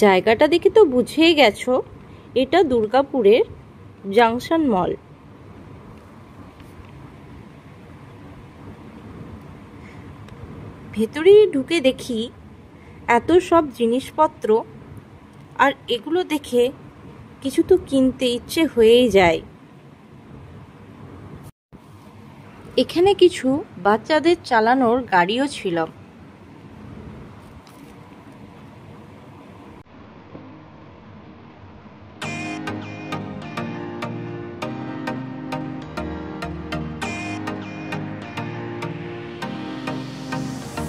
জায়গাটা দেখে তো বুঝেই গেছো এটা দুর্গাপুরের জাংশন মল। ভেতরে ঢুকে দেখি এত সব জিনিসপত্র, আর এগুলো দেখে কিছু তো কিনতে ইচ্ছে হয়েই যায়। এখানে কিছু বাচ্চাদের চালানোর গাড়িও ছিল।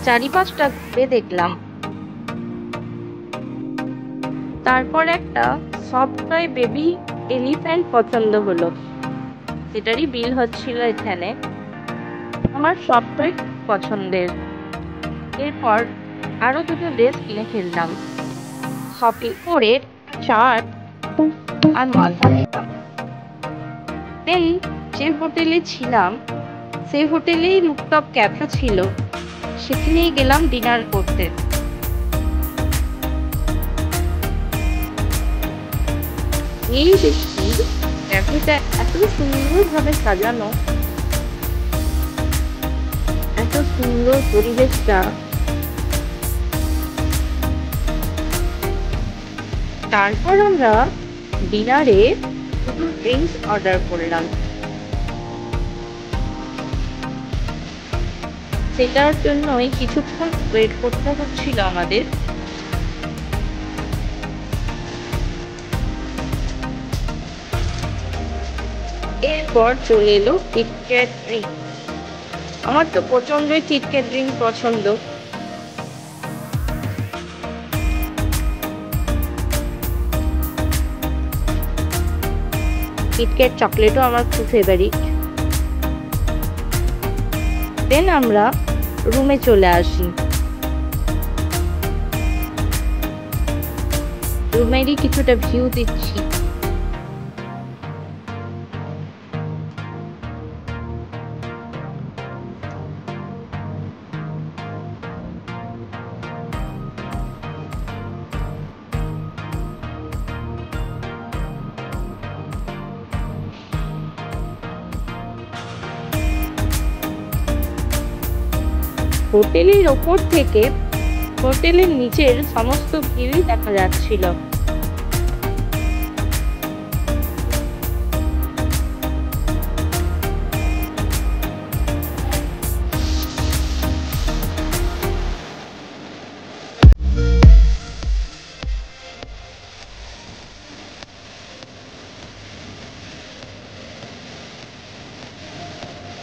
চারিপাশটা ঘুরে দেখলাম, তারপর একটা সফট টয় বেবি এলিফ্যান্ট পছন্দ হলো, সেটারই বিল হচ্ছিল এখানে। আমার সফট টয় পছন্দের। এরপর আরো দুটো ড্রেস কিনে ফেললাম। শপিং করে চাট আর মজা নিলাম। যে হোটেলে ছিলাম সেই হোটেলেই রুফটপ ক্যাফে ছিল, সেখানেই গেলাম ডিনার করতে। এই দেখি ক্যাফেটা এত সুন্দরভাবে সাজানো, এত সুন্দর পরিবেশটা। তারপর আমরা ডিনারে দুটো ড্রিঙ্কস অর্ডার করলাম। সেটার জন্যই কিছুক্ষণ ওয়েট করতে হচ্ছিল আমাদের। এরপর চলে এলো কিটক্যাট ড্রিঙ্ক। আমার তো প্রচন্ডই কিটক্যাট ড্রিঙ্ক পছন্দ। কিটক্যাট চকলেটও আমার খুব ফেভারিট। দেন আমরা রুমে চলে আসি। রুমেরই কিছুটা ভিউ দিচ্ছি। হোটেলের ওপর থেকে হোটেলের নিচের সমস্ত ভিউই দেখা যাচ্ছিল।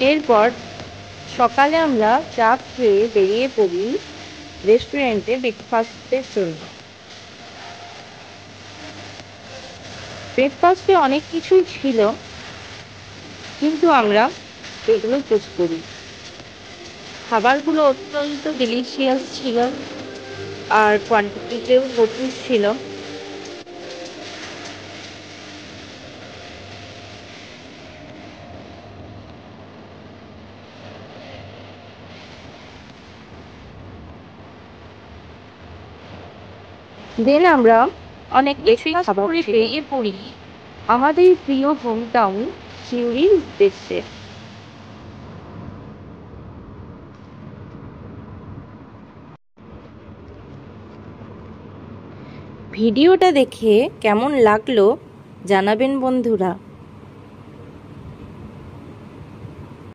এরপর সকালে আমরা চা খেয়ে বেরিয়ে পড়ি রেস্টুরেন্টে ব্রেকফাস্টের জন্য। ব্রেকফাস্টে অনেক কিছুই ছিল, কিন্তু আমরা এগুলো চুজ করি। খাবারগুলো অত্যন্ত ডিলিশিয়াস ছিল, আর কোয়ান্টিটিতেও প্রচুর ছিল। দেন আমরা অনেক বেশি খাবার পেয়ে পড়ি আমাদের প্রিয় হোম টাউন সিউড়ির উদ্দেশ্যে। ভিডিওটা দেখে কেমন লাগলো জানাবেন বন্ধুরা।